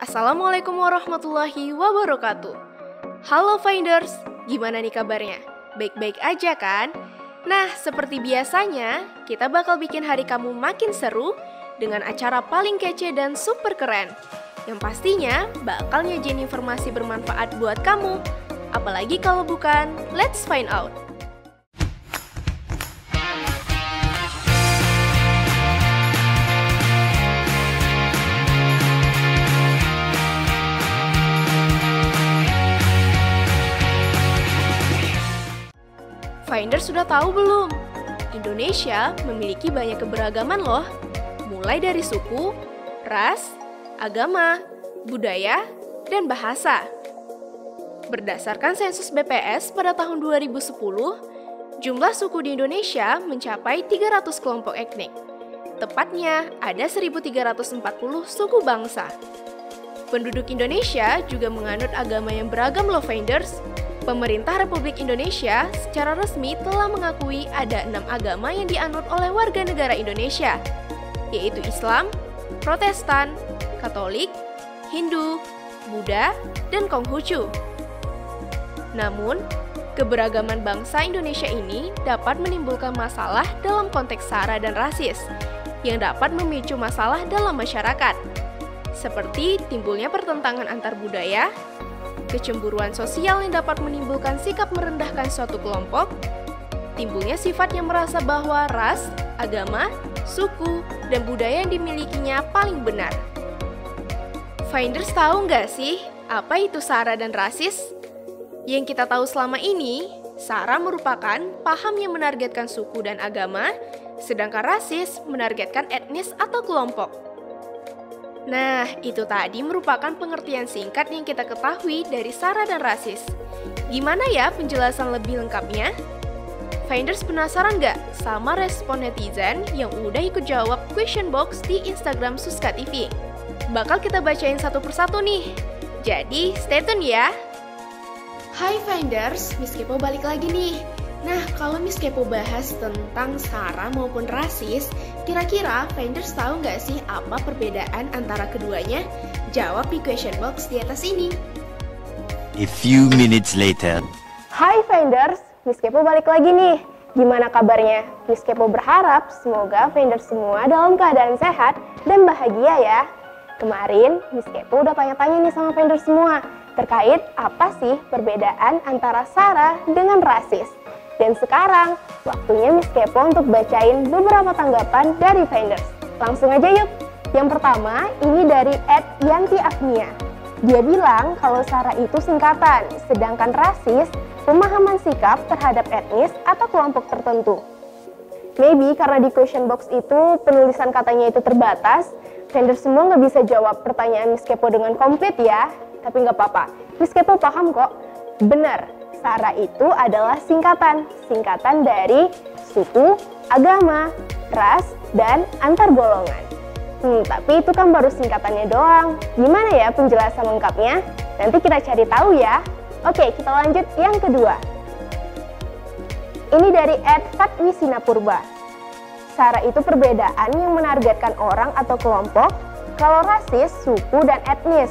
Assalamualaikum warahmatullahi wabarakatuh. Halo Finders, gimana nih kabarnya? Baik-baik aja kan? Nah, seperti biasanya, kita bakal bikin hari kamu makin seru dengan acara paling kece dan super keren. Yang pastinya bakal nyajiin informasi bermanfaat buat kamu. Apalagi kalau bukan, let's find out. Finders sudah tahu belum? Indonesia memiliki banyak keberagaman loh. Mulai dari suku, ras, agama, budaya, dan bahasa. Berdasarkan sensus BPS pada tahun 2010, jumlah suku di Indonesia mencapai 300 kelompok etnik. Tepatnya ada 1.340 suku bangsa. Penduduk Indonesia juga menganut agama yang beragam loh Finders. Pemerintah Republik Indonesia secara resmi telah mengakui ada 6 agama yang dianut oleh warga negara Indonesia, yaitu Islam, Protestan, Katolik, Hindu, Buddha, dan Konghucu. Namun, keberagaman bangsa Indonesia ini dapat menimbulkan masalah dalam konteks sara dan rasis, yang dapat memicu masalah dalam masyarakat, seperti timbulnya pertentangan antar budaya, kecemburuan sosial yang dapat menimbulkan sikap merendahkan suatu kelompok, timbulnya sifat yang merasa bahwa ras, agama, suku, dan budaya yang dimilikinya paling benar. Finders tahu nggak sih apa itu sara dan rasis? Yang kita tahu selama ini, sara merupakan paham yang menargetkan suku dan agama, sedangkan rasis menargetkan etnis atau kelompok. Nah, itu tadi merupakan pengertian singkat yang kita ketahui dari sara dan rasis. Gimana ya penjelasan lebih lengkapnya? Finders penasaran nggak sama respon netizen yang udah ikut jawab question box di Instagram Suska TV? Bakal kita bacain satu persatu nih. Jadi, stay tune ya! Hai Finders, Miss Kepo balik lagi nih. Nah, kalau Miss Kepo bahas tentang sara maupun rasis, kira-kira Finders tahu nggak sih apa perbedaan antara keduanya? Jawab di question box di atas ini. A few minutes later. Hai Finders, Miss Kepo balik lagi nih. Gimana kabarnya? Miss Kepo berharap semoga Finders semua dalam keadaan sehat dan bahagia ya. Kemarin Miss Kepo udah tanya-tanya nih sama Finders semua terkait apa sih perbedaan antara sara dengan rasis. Dan sekarang, waktunya Miss Kepo untuk bacain beberapa tanggapan dari Finders. Langsung aja yuk! Yang pertama, ini dari @yanti_agnia. Dia bilang kalau sara itu singkatan, sedangkan rasis, pemahaman sikap terhadap etnis atau kelompok tertentu. Maybe karena di question box itu penulisan katanya itu terbatas, Finders semua nggak bisa jawab pertanyaan Miss Kepo dengan komplit ya. Tapi nggak apa-apa, Miss Kepo paham kok. Benar, sara itu adalah singkatan dari suku, agama, ras, dan antar golongan. Tapi itu kan baru singkatannya doang. Gimana ya penjelasan lengkapnya? Nanti kita cari tahu ya. Oke, kita lanjut yang kedua. Ini dari @fatwisinapurba. Sara itu perbedaan yang menargetkan orang atau kelompok, kalau rasis, suku, dan etnis.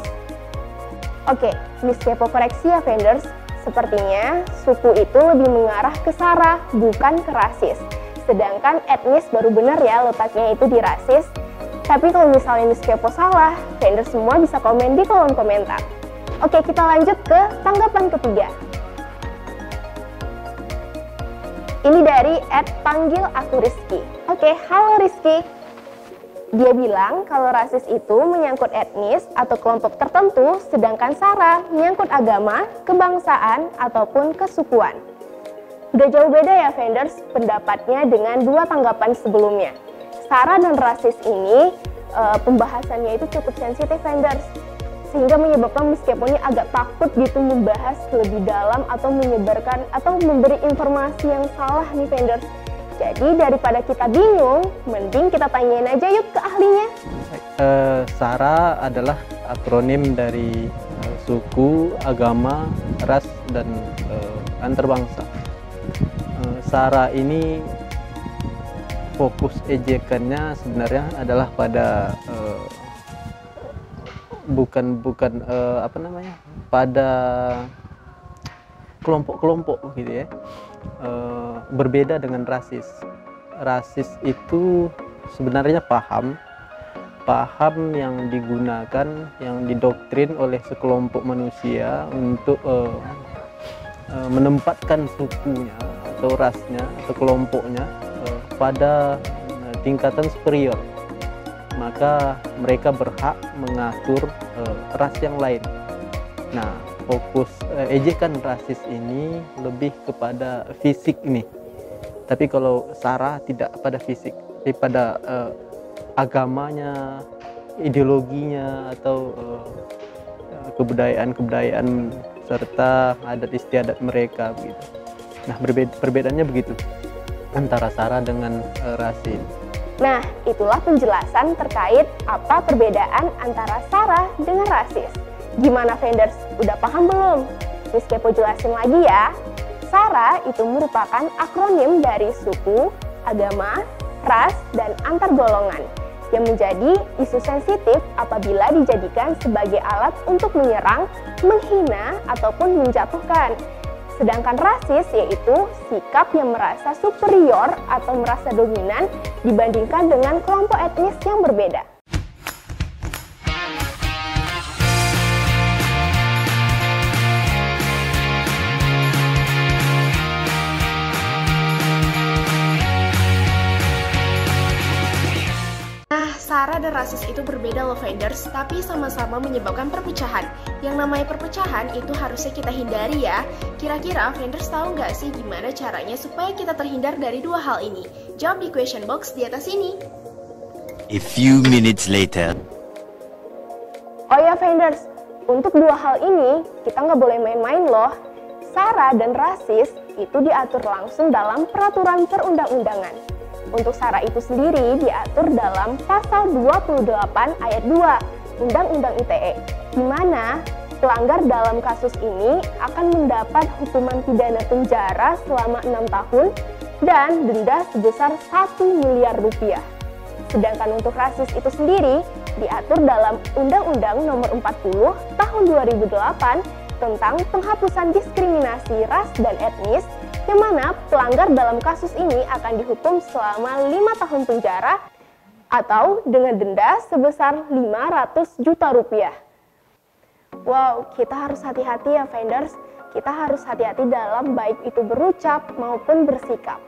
Oke, Miss Kepo koreksi ya Finders. Sepertinya suku itu lebih mengarah ke sara, bukan ke rasis. Sedangkan etnis baru benar ya letaknya itu di rasis. Tapi kalau misalnya Miss Kepo salah, Finders semua bisa komen di kolom komentar. Oke, kita lanjut ke tanggapan ketiga. Ini dari @panggil_aku_Rizky. Oke, halo Rizky. Dia bilang kalau rasis itu menyangkut etnis atau kelompok tertentu, sedangkan sara menyangkut agama, kebangsaan, ataupun kesukuan. Udah jauh beda ya Finders pendapatnya dengan dua tanggapan sebelumnya. Sara dan rasis ini pembahasannya itu cukup sensitif Finders, sehingga menyebabkan Miss Kepo-nya agak takut gitu membahas lebih dalam atau menyebarkan atau memberi informasi yang salah nih Finders. Jadi daripada kita bingung, mending kita tanyain aja yuk ke ahlinya. Sara adalah akronim dari suku, agama, ras, dan antar bangsa. Sara ini fokus ejekannya sebenarnya adalah pada bukan apa namanya, pada kelompok-kelompok gitu ya. Berbeda dengan rasis. Rasis itu sebenarnya paham yang digunakan, yang didoktrin oleh sekelompok manusia untuk menempatkan sukunya atau rasnya atau kelompoknya pada tingkatan superior, maka mereka berhak mengatur ras yang lain. Nah, fokus ejekan rasis ini lebih kepada fisik nih. Tapi kalau SARA tidak pada fisik, tapi pada agamanya, ideologinya, atau kebudayaan serta adat istiadat mereka begitu. Nah, perbedaannya begitu antara SARA dengan rasis. Nah, itulah penjelasan terkait apa perbedaan antara SARA dengan rasis. Gimana vendors, udah paham belum? Miss Kepo jelasin lagi ya. SARA itu merupakan akronim dari suku, agama, ras, dan antar golongan yang menjadi isu sensitif apabila dijadikan sebagai alat untuk menyerang, menghina, ataupun menjatuhkan. Sedangkan rasis yaitu sikap yang merasa superior atau merasa dominan dibandingkan dengan kelompok etnis yang berbeda. SARA dan rasis itu berbeda loh vendors, tapi sama-sama menyebabkan perpecahan. Yang namanya perpecahan itu harusnya kita hindari ya. Kira-kira vendors tahu nggak sih gimana caranya supaya kita terhindar dari dua hal ini? Jawab di question box di atas ini. A few minutes later. Oh ya vendors, untuk dua hal ini kita nggak boleh main-main loh. SARA dan rasis itu diatur langsung dalam peraturan perundang-undangan. Untuk SARA itu sendiri diatur dalam pasal 28 ayat 2 Undang-Undang ITE, di mana pelanggar dalam kasus ini akan mendapat hukuman pidana penjara selama 6 tahun dan denda sebesar 1 miliar rupiah. Sedangkan untuk rasis itu sendiri diatur dalam Undang-Undang Nomor 40 Tahun 2008 tentang penghapusan diskriminasi ras dan etnis, yang mana pelanggar dalam kasus ini akan dihukum selama 5 tahun penjara atau dengan denda sebesar 500 juta rupiah. Wow, kita harus hati-hati ya vendors, kita harus hati-hati dalam baik itu berucap maupun bersikap.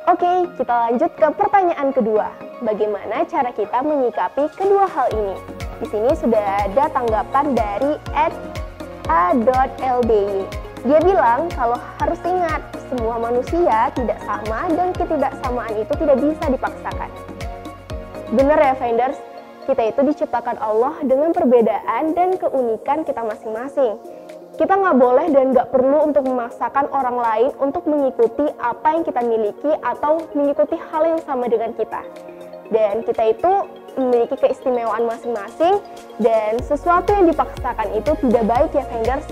Oke, kita lanjut ke pertanyaan kedua. Bagaimana cara kita menyikapi kedua hal ini? Di sini sudah ada tanggapan dari @a.lby. Dia bilang kalau harus ingat, semua manusia tidak sama dan ketidaksamaan itu tidak bisa dipaksakan. Benar ya vendors, kita itu diciptakan Allah dengan perbedaan dan keunikan kita masing-masing. Kita nggak boleh dan nggak perlu untuk memaksakan orang lain untuk mengikuti apa yang kita miliki atau mengikuti hal yang sama dengan kita. Dan kita itu memiliki keistimewaan masing-masing dan sesuatu yang dipaksakan itu tidak baik ya vendors.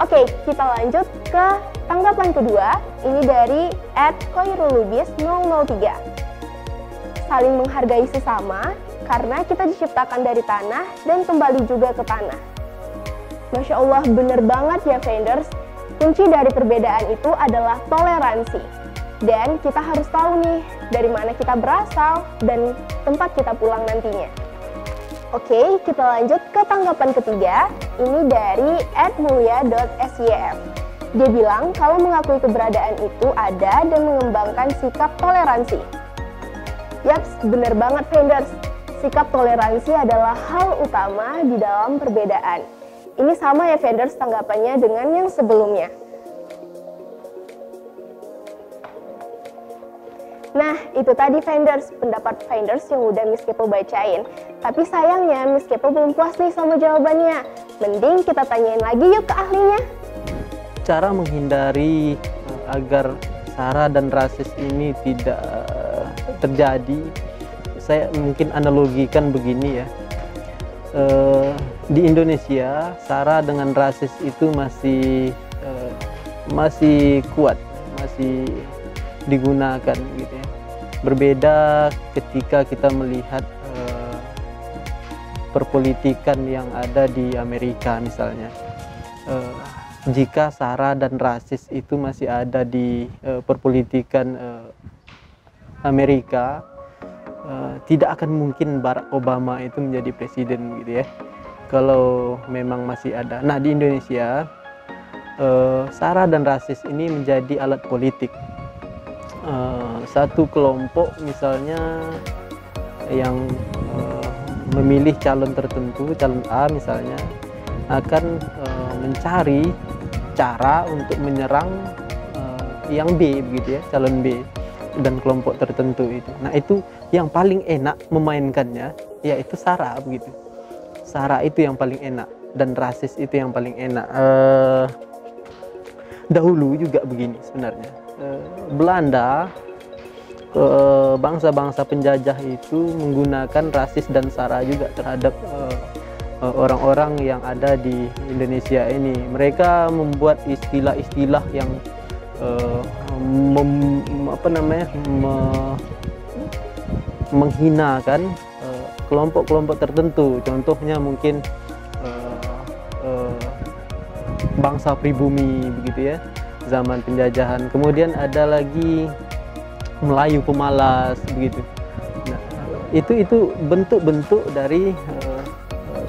Oke, kita lanjut ke tanggapan kedua. Ini dari @koirulubis003. Saling menghargai sesama karena kita diciptakan dari tanah dan kembali juga ke tanah. Masya Allah, bener banget ya vendors. Kunci dari perbedaan itu adalah toleransi. Dan kita harus tahu nih dari mana kita berasal dan tempat kita pulang nantinya. Oke, kita lanjut ke tanggapan ketiga. Ini dari @mulia.syf. Dia bilang kalau mengakui keberadaan itu ada dan mengembangkan sikap toleransi. Yaps, bener banget vendors. Sikap toleransi adalah hal utama di dalam perbedaan. Ini sama ya vendors tanggapannya dengan yang sebelumnya. Nah, itu tadi vendors, pendapat vendors yang udah Miss Kepo bacain. Tapi sayangnya Miss Kepo belum puas nih sama jawabannya. Mending kita tanyain lagi yuk ke ahlinya. Cara menghindari agar SARA dan rasis ini tidak terjadi, saya mungkin analogikan begini ya. Di Indonesia, SARA dengan rasis itu masih kuat, masih digunakan gitu ya. Berbeda ketika kita melihat perpolitikan yang ada di Amerika misalnya. Jika SARA dan rasis itu masih ada di perpolitikan Amerika, tidak akan mungkin Barack Obama itu menjadi presiden gitu ya, kalau memang masih ada. Nah, di Indonesia SARA dan rasis ini menjadi alat politik. Satu kelompok misalnya yang memilih calon tertentu, calon A misalnya, akan mencari cara untuk menyerang yang B begitu ya, calon B dan kelompok tertentu itu. Nah, itu yang paling enak memainkannya yaitu SARA begitu. SARA itu yang paling enak dan rasis itu yang paling enak. Dahulu juga begini sebenarnya. Belanda, bangsa-bangsa penjajah itu menggunakan rasis dan SARA juga terhadap orang-orang yang ada di Indonesia ini. Mereka membuat istilah-istilah yang menghinakan kelompok-kelompok tertentu. Contohnya mungkin bangsa pribumi begitu ya, zaman penjajahan. Kemudian ada lagi Melayu pemalas begitu. Nah, itu bentuk-bentuk dari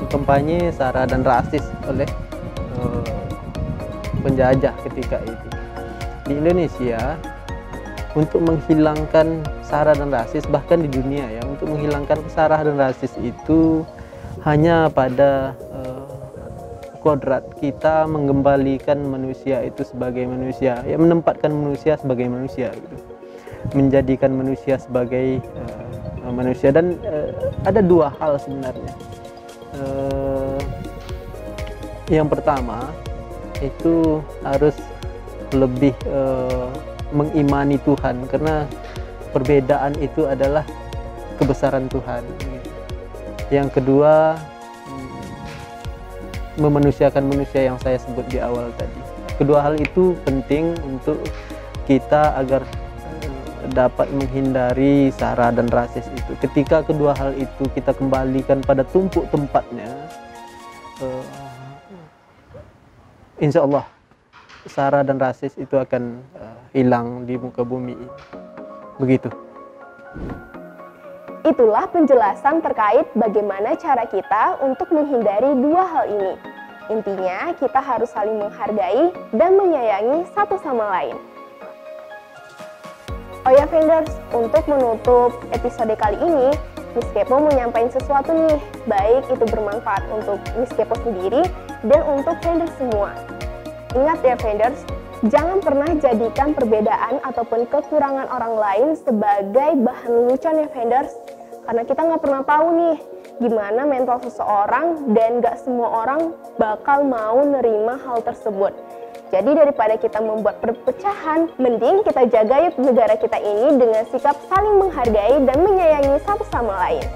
kampanye SARA dan rasis oleh penjajah ketika itu. Di Indonesia, untuk menghilangkan SARA dan rasis, bahkan di dunia ya, untuk menghilangkan SARA dan rasis itu hanya pada kodrat kita mengembalikan manusia itu sebagai manusia, ya, menempatkan manusia sebagai manusia gitu. Menjadikan manusia sebagai manusia. Dan ada dua hal sebenarnya. Yang pertama itu harus lebih mengimani Tuhan, karena perbedaan itu adalah kebesaran Tuhan. Yang kedua, memanusiakan manusia yang saya sebut di awal tadi. Kedua hal itu penting untuk kita agar dapat menghindari SARA dan rasis itu. Ketika kedua hal itu kita kembalikan pada tumpuk tempatnya, insya Allah SARA dan rasis itu akan hilang di muka bumi. Begitu. Itulah penjelasan terkait bagaimana cara kita untuk menghindari dua hal ini. Intinya, kita harus saling menghargai dan menyayangi satu sama lain. Oh ya Vendors, untuk menutup episode kali ini, Miss Kepo mau nyampain sesuatu nih, baik itu bermanfaat untuk Miss Kepo sendiri dan untuk Vendors semua. Ingat ya Vendors, jangan pernah jadikan perbedaan ataupun kekurangan orang lain sebagai bahan lelucon ya Vendors. Karena kita nggak pernah tahu nih gimana mental seseorang dan nggak semua orang bakal mau nerima hal tersebut. Jadi daripada kita membuat perpecahan, mending kita jaga yuk negara kita ini dengan sikap saling menghargai dan menyayangi satu sama lain.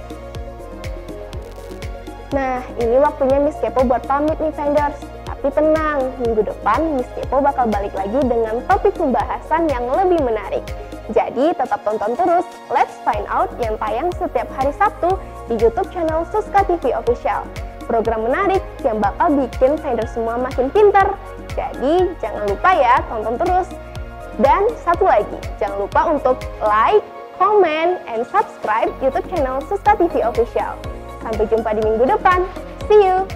Nah, ini waktunya Miss Kepo buat pamit nih Vendors. Tapi tenang, minggu depan Miss Kepo bakal balik lagi dengan topik pembahasan yang lebih menarik. Jadi tetap tonton terus Let's Find Out yang tayang setiap hari Sabtu di YouTube channel Suska TV Official. Program menarik yang bakal bikin Vendors semua makin pintar. Jadi jangan lupa ya tonton terus. Dan satu lagi, jangan lupa untuk like, comment, and subscribe YouTube channel Suska TV Official. Sampai jumpa di minggu depan. See you!